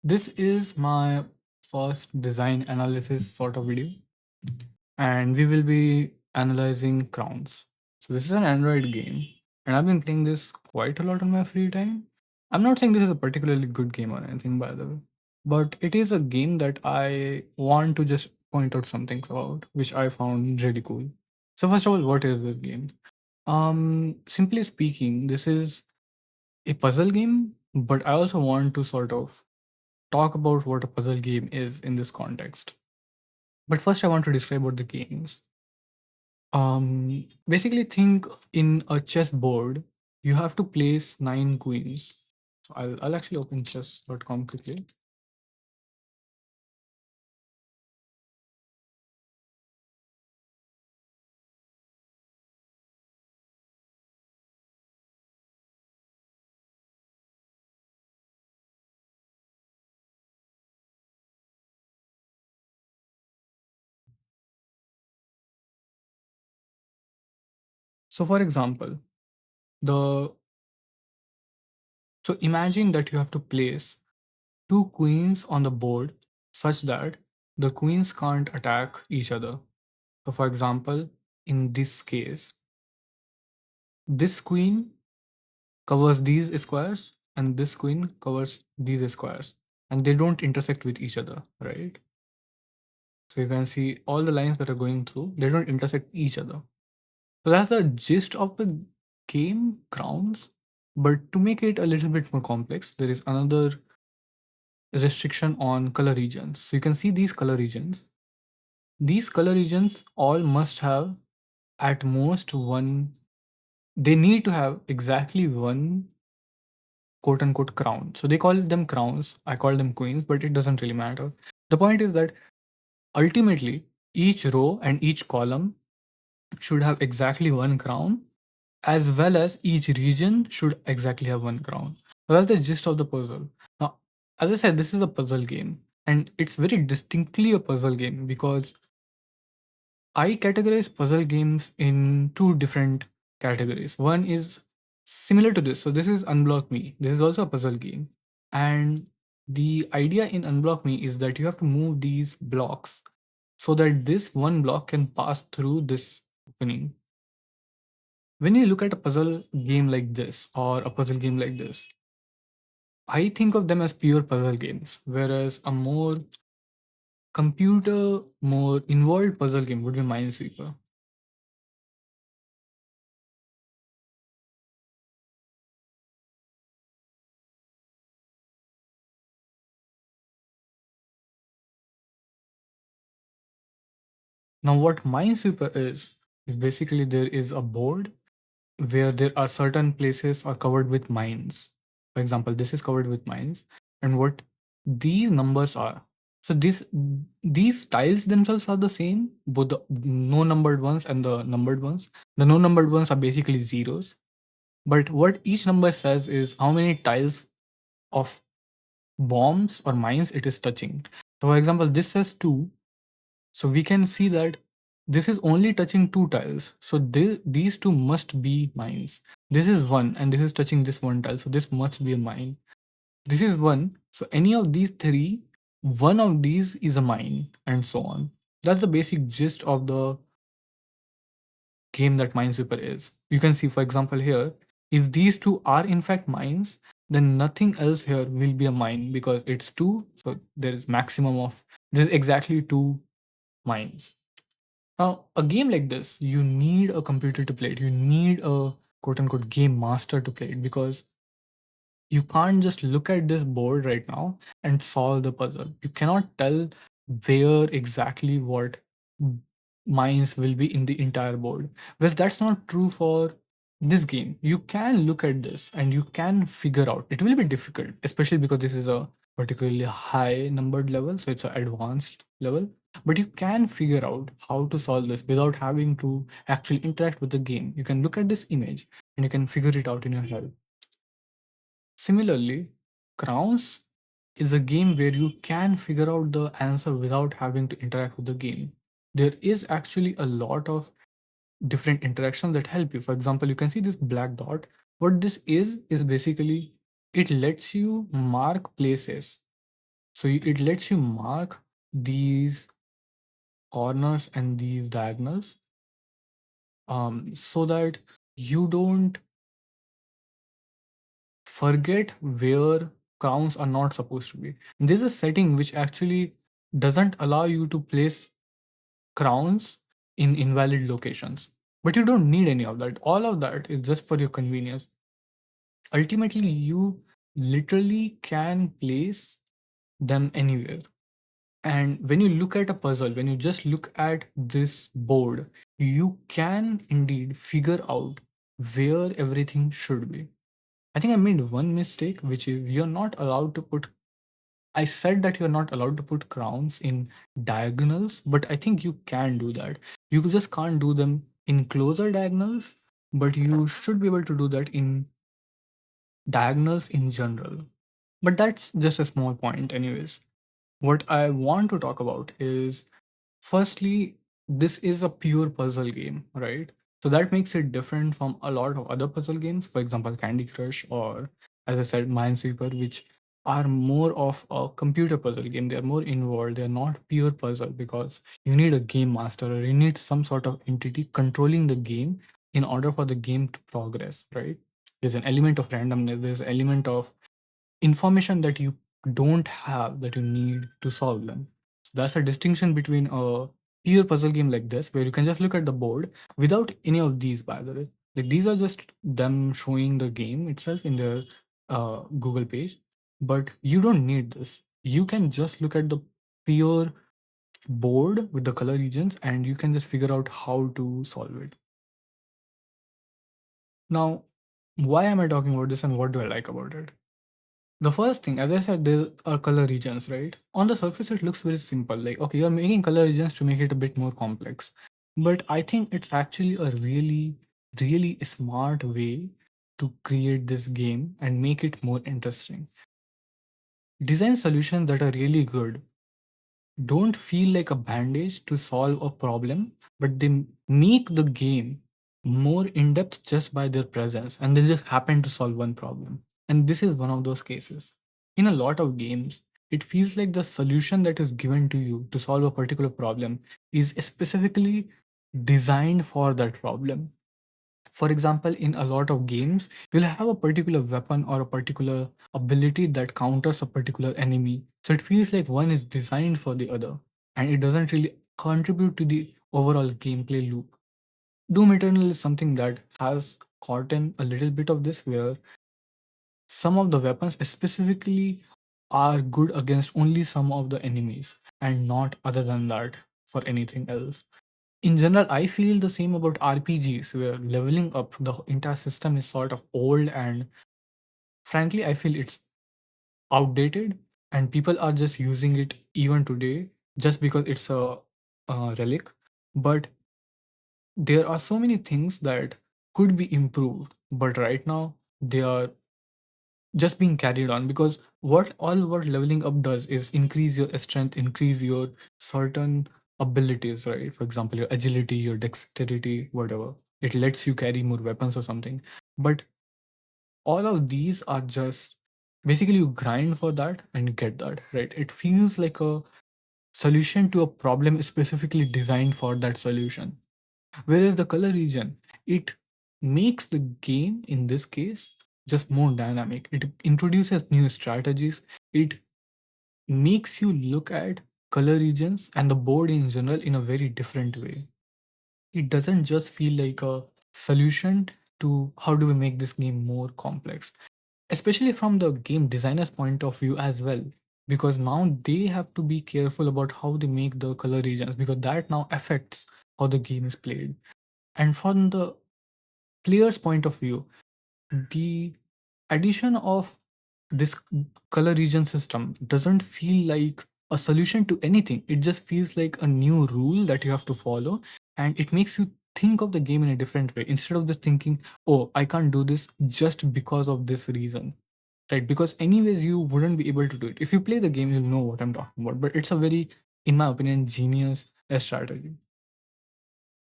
This is my first design analysis sort of video, and we will be analyzing crowns. So, this is an Android game, and I've been playing this quite a lot on my free time. I'm not saying this is a particularly good game or anything, by the way, but it is a game that I want to just point out some things about, which I found really cool. So, first of all, what is this game? Simply speaking, this is a puzzle game, but I also want to sort of talk about what a puzzle game is in this context. But first, I want to describe what the game is. Basically, think in a chess board, you have to place 9 queens. So I'll actually open chess.com quickly. So, for example, the so imagine that you have to place 2 queens on the board such that the queens can't attack each other. So, for example, in this case, this queen covers these squares and this queen covers these squares, and they don't intersect with each other, right? So you can see all the lines that are going through, they don't intersect each other. So that's the gist of the game crowns. But to make it a little bit more complex, there is another restriction on color regions. So you can see these color regions. These color regions all must have at most one, they need to have exactly one quote unquote crown. So they call them crowns. I call them queens, but it doesn't really matter. The point is that ultimately each row and each column should have exactly one crown, as well as each region should exactly have one crown. So that's the gist of the puzzle. Now, as I said, this is a puzzle game, and it's very distinctly a puzzle game because I categorize puzzle games in two different categories. One is similar to this. So this is Unblock Me. This is also a puzzle game. And the idea in Unblock Me is that you have to move these blocks so that this one block can pass through this opening. When you look at a puzzle game like this or a puzzle game like this, I think of them as pure puzzle games, whereas a more computer, more involved puzzle game would be Minesweeper. Now, what Minesweeper is basically there is a board where there are certain places are covered with mines. For example, this is covered with mines, and what these numbers are. So these tiles themselves are the same, both the no numbered ones and the numbered ones. The no numbered ones are basically zeros, but what each number says is how many tiles of bombs or mines it is touching. So, for example, this says 2, so we can see that this is only touching 2 tiles. So these two must be mines. This is 1 and this is touching this one tile. So this must be a mine. This is 1. So any of these three, one of these is a mine and so on. That's the basic gist of the game that Minesweeper is. You can see, for example, here, if these two are in fact mines, then nothing else here will be a mine because it's 2. So there is maximum of, this is exactly 2 mines. Now, a game like this, you need a computer to play it. You need a quote unquote game master to play it because you can't just look at this board right now and solve the puzzle. You cannot tell where exactly what mines will be in the entire board. Whereas that's not true for this game. You can look at this and you can figure out. It will be difficult, especially because this is a particularly high numbered level, so it's an advanced level. But you can figure out how to solve this without having to actually interact with the game. You can look at this image and you can figure it out in your head. Similarly, Crowns is a game where you can figure out the answer without having to interact with the game. There is actually a lot of different interactions that help you. For example, you can see this black dot. What this is basically it lets you mark places It lets you mark these corners and these diagonals, so that you don't forget where crowns are not supposed to be. This is a setting which actually doesn't allow you to place crowns in invalid locations. But you don't need any of that. All of that is just for your convenience. Ultimately, you literally can place them anywhere. And when you look at a puzzle, when you just look at this board, you can indeed figure out where everything should be. I think I made one mistake, which is you're not allowed to put. I said that you're not allowed to put crowns in diagonals, but I think you can do that. You just can't do them in closer diagonals, but you should be able to do that in diagonals in general. But that's just a small point, anyways. What I want to talk about is, firstly, this is a pure puzzle game, right? So that makes it different from a lot of other puzzle games, for example, Candy Crush or, as I said, Minesweeper, which are more of a computer puzzle game. They're more involved. They're not pure puzzle because you need a game master or you need some sort of entity controlling the game in order for the game to progress, right? There's an element of randomness, there's an element of information that you don't have that you need to solve them. So that's a distinction between a pure puzzle game like this, where you can just look at the board without any of these, by the way. Like these are just them showing the game itself in their Google page, but you don't need this. You can just look at the pure board with the color regions and you can just figure out how to solve it. Now, why am I talking about this and what do I like about it? The first thing, as I said, there are color regions, right? On the surface, it looks very simple. Like, okay, you're making color regions to make it a bit more complex. But I think it's actually a really, really smart way to create this game and make it more interesting. Design solutions that are really good don't feel like a bandage to solve a problem, but they make the game more in depth just by their presence, and they just happen to solve one problem. And this is one of those cases. In a lot of games, it feels like the solution that is given to you to solve a particular problem is specifically designed for that problem. For example, in a lot of games, you'll have a particular weapon or a particular ability that counters a particular enemy. So it feels like one is designed for the other, and it doesn't really contribute to the overall gameplay loop. Doom Eternal is something that has caught in a little bit of this, where some of the weapons specifically are good against only some of the enemies and not other than that for anything else. In general, I feel the same about RPGs, where leveling up the entire system is sort of old, and frankly, I feel it's outdated, and people are just using it even today just because it's a relic. But there are so many things that could be improved, but right now they are just being carried on, because what leveling up does is increase your strength, increase your certain abilities, right? For example, your agility, your dexterity, whatever. It lets you carry more weapons or something. But all of these are just basically you grind for that and you get that, right? It feels like a solution to a problem specifically designed for that solution. Whereas the color region, it makes the game in this case just more dynamic. It introduces new strategies. It makes you look at color regions and the board in general in a very different way. It doesn't just feel like a solution to how do we make this game more complex, especially from the game designer's point of view as well, because now they have to be careful about how they make the color regions, because that now affects how the game is played. And from the player's point of view, the addition of this color region system doesn't feel like a solution to anything. It just feels like a new rule that you have to follow, and it makes you think of the game in a different way instead of just thinking, oh, I can't do this just because of this reason. Right? Because, anyways, you wouldn't be able to do it. If you play the game, you'll know what I'm talking about. But it's a very, in my opinion, genius strategy.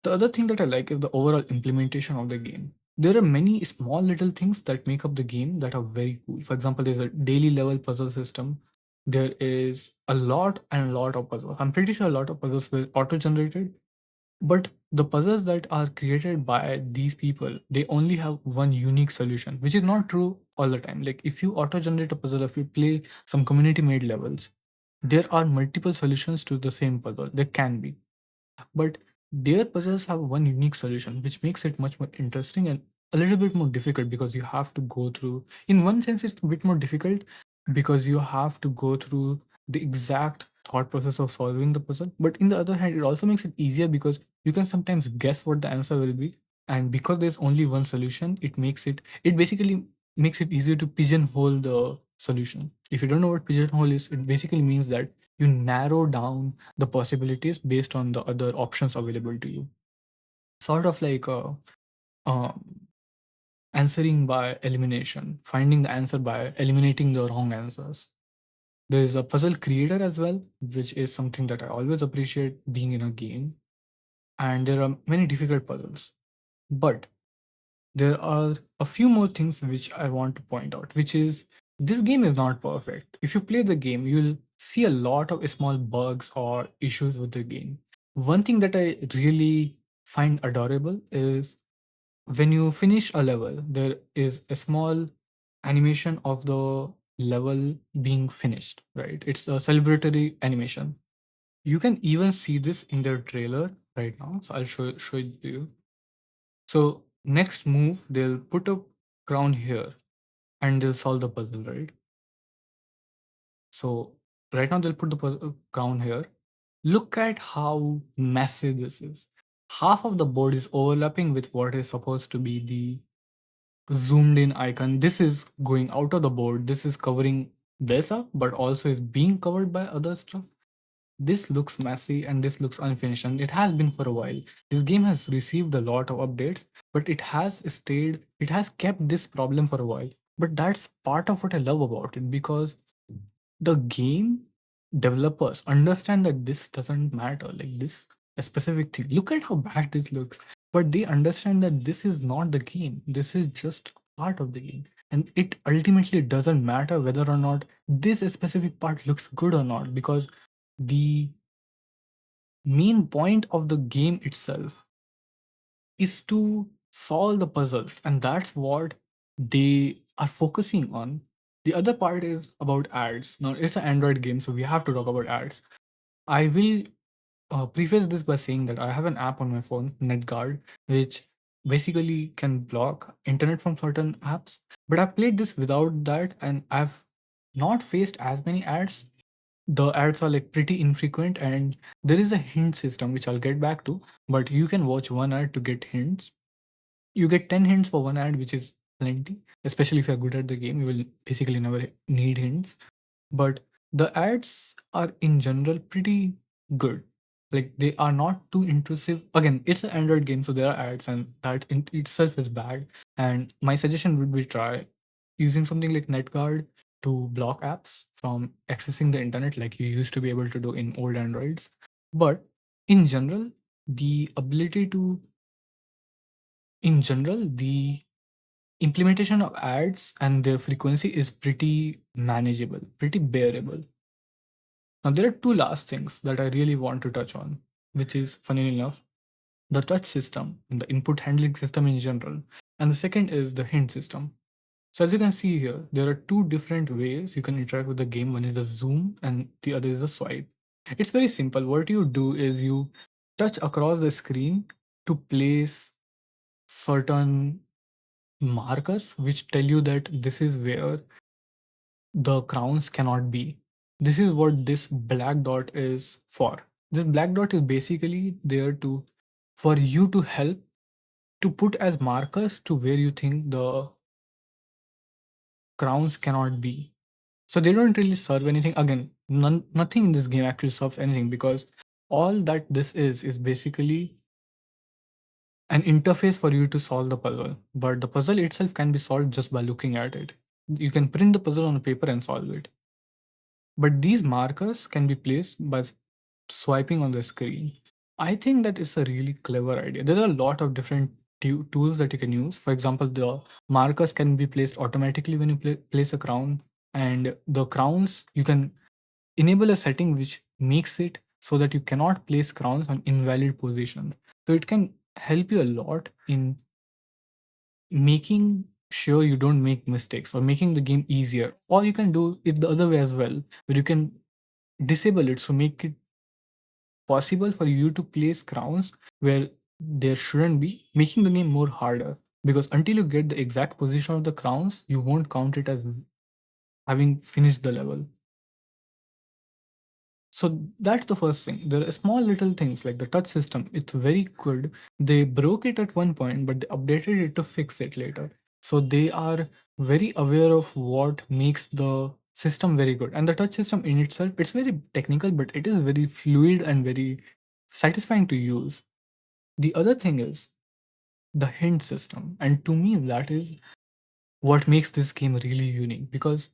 The other thing that I like is the overall implementation of the game. There are many small little things that make up the game that are very cool. For example, there's a daily level puzzle system there is a lot and a lot of puzzles. I'm pretty sure a lot of puzzles were auto-generated, but the puzzles that are created by these people, they only have one unique solution, which is not true all the time. Like if you auto-generate a puzzle, if you play some community-made levels, there are multiple solutions to the same puzzle. There can be, but their puzzles have one unique solution, which makes it much more interesting and a little bit more difficult because you have to go through. In one sense, it's a bit more difficult because you have to go through the exact thought process of solving the puzzle. But in the other hand, it also makes it easier because you can sometimes guess what the answer will be. And because there's only one solution, it basically makes it easier to pigeonhole the solution. If you don't know what pigeonhole is, it basically means that you narrow down the possibilities based on the other options available to you. Sort of like um, answering by elimination, finding the answer by eliminating the wrong answers. There is a puzzle creator as well, which is something that I always appreciate being in a game. And there are many difficult puzzles. But there are a few more things which I want to point out, which is this game is not perfect. If you play the game, you'll see a lot of small bugs or issues with the game. One thing that I really find adorable is when you finish a level, there is a small animation of the level being finished, right? It's a celebratory animation. You can even see this in their trailer right now. So I'll show it to you. So next move, they'll put a crown here and they'll solve the puzzle, right? So right now they'll put the crown here. Look at how massive this is. Half of the board is overlapping with what is supposed to be the zoomed in icon. This is going out of the board. This is covering this up, but also is being covered by other stuff. This looks messy and this looks unfinished, and it has been for a while. This game has received a lot of updates, but it has kept this problem for a while. But that's part of what I love about it because the game developers understand that this doesn't matter, like this a specific thing. Look at how bad this looks, but they understand that this is not the game. This is just part of the game, and it ultimately doesn't matter whether or not this specific part looks good or not because the main point of the game itself is to solve the puzzles, and that's what they are focusing on. The other part is about ads. Now it's an Android game, so we have to talk about ads. I will preface this by saying that I have an app on my phone, NetGuard, which basically can block internet from certain apps. But I played this without that, and I've not faced as many ads. The ads are like pretty infrequent, and there is a hint system which I'll get back to. But you can watch one ad to get hints. You get 10 hints for one ad, which is plenty. Especially if you're good at the game, you will basically never need hints. But the ads are in general pretty good. Like they are not too intrusive. Again, it's an Android game, so there are ads, and that in itself is bad. And my suggestion would be try using something like NetGuard to block apps from accessing the internet like you used to be able to do in old Androids. But in general, the ability to in general, the implementation of ads and their frequency is pretty manageable, pretty bearable. Now, there are two last things that I really want to touch on, which is, funny enough, the touch system and the input handling system in general. And the second is the hint system. So, as you can see here, there are two different ways you can interact with the game. One is a zoom, and the other is a swipe. It's very simple. What you do is you touch across the screen to place certain markers which tell you that this is where the crowns cannot be. This is what this black dot is for. This black dot is basically there to for you to help to put as markers to where you think the crowns cannot be. So they don't really serve anything. Again, nothing in this game actually serves anything because all that this is basically an interface for you to solve the puzzle. But the puzzle itself can be solved just by looking at it. You can print the puzzle on a paper and solve it. But these markers can be placed by swiping on the screen. I think that it's a really clever idea. There are a lot of different tools that you can use. For example, the markers can be placed automatically when you place a crown, and the crowns you can enable a setting which makes it so that you cannot place crowns on invalid positions. So it can help you a lot in making sure you don't make mistakes or making the game easier. Or you can do it the other way as well, where you can disable it, so make it possible for you to place crowns where there shouldn't be, making the game more harder. Because until you get the exact position of the crowns, you won't count it as having finished the level. So that's the first thing. There are small little things like the touch system. It's very good. They broke it at one point, but they updated it to fix it later. So they are very aware of what makes the system very good. And the touch system in itself, it's very technical, but it is very fluid and very satisfying to use. The other thing is the hint system. And to me, that is what makes this game really unique, because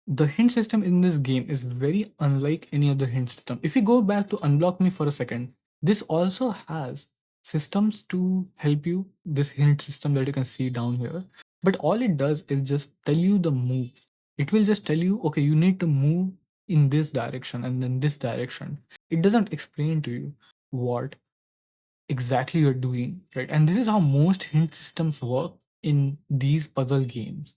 the hint system in this game is very unlike any other hint system. If we go back to Unblock Me for a second, this also has systems to help you, this hint system that you can see down here. But all it does is just tell you the move. It will just tell you, okay, you need to move in this direction and then this direction. It doesn't explain to you what exactly you're doing, right? And this is how most hint systems work in these puzzle games.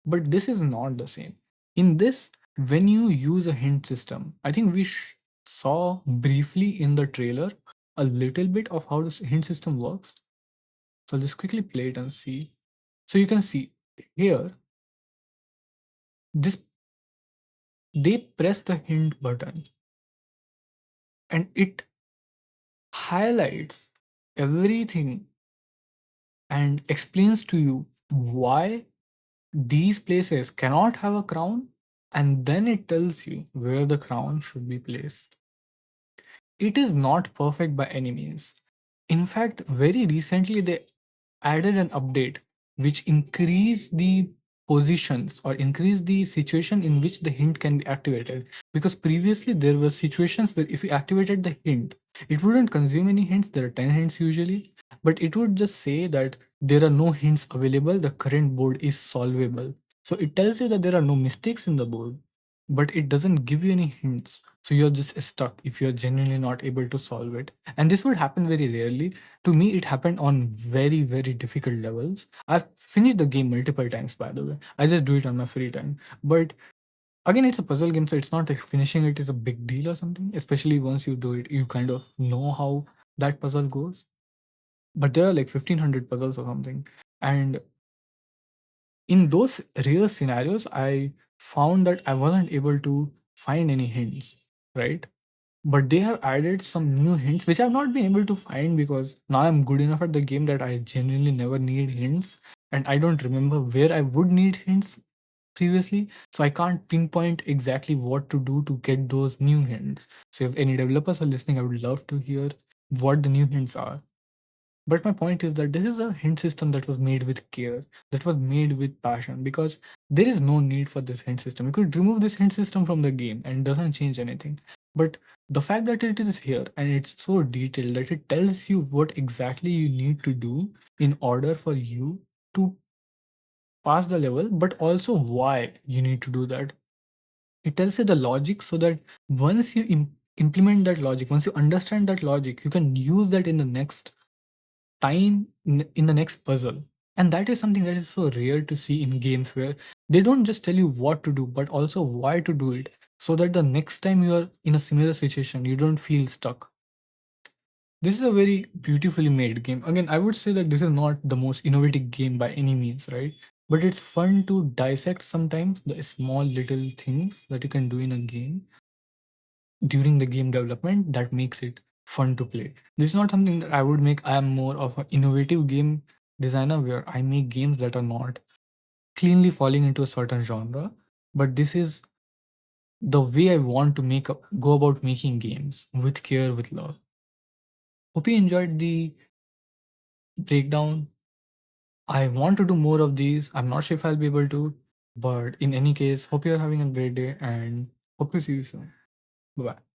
But this is not the same. In this, when you use a hint system, I think we saw briefly in the trailer a little bit of how this hint system works. So I'll just quickly play it and see. So you can see here, this they press the hint button and it highlights everything and explains to you why these places cannot have a crown, and then it tells you where the crown should be placed. It is not perfect by any means. In fact, very recently they added an update which increased the positions or increased the situation in which the hint can be activated. Because previously there were situations where if you activated the hint, it wouldn't consume any hints. There are 10 hints usually, but it would just say that there are no hints available, the current board is solvable. So it tells you that there are no mistakes in the board, but it doesn't give you any hints. So you're just stuck if you're genuinely not able to solve it. And this would happen very rarely. To me, it happened on very, very difficult levels. I've finished the game multiple times, by the way. I just do it on my free time. But again, it's a puzzle game, so it's not like finishing it is a big deal or something. Especially once you do it, you kind of know how that puzzle goes. But there are like 1500 puzzles or something. And in those rare scenarios, I found that I wasn't able to find any hints, right? But they have added some new hints which I've not been able to find, because now I'm good enough at the game that I genuinely never need hints, and I don't remember where I would need hints previously, so I can't pinpoint exactly what to do to get those new hints. So if any developers are listening, I would love to hear what the new hints are. But my point is that this is a hint system that was made with care, that was made with passion, because there is no need for this hint system. You could remove this hint system from the game and it doesn't change anything. But the fact that it is here and it's so detailed that it tells you what exactly you need to do in order for you to pass the level, but also why you need to do that. It tells you the logic so that once you implement that logic, once you understand that logic, you can use that in the next time in the next puzzle. And that is something that is so rare to see in games, where they don't just tell you what to do but also why to do it, so that the next time you are in a similar situation you don't feel stuck. This is a very beautifully made game. Again, I would say that this is not the most innovative game by any means, right? But it's fun to dissect sometimes the small little things that you can do in a game during the game development that makes it fun to play. This is not something that I would make. I am more of an innovative game designer where I make games that are not cleanly falling into a certain genre, but this is the way I want to go about making games with care, with love. Hope you enjoyed the breakdown. I want to do more of these. I'm not sure if I'll be able to, but in any case, hope you're having a great day and hope to see you soon. Bye bye.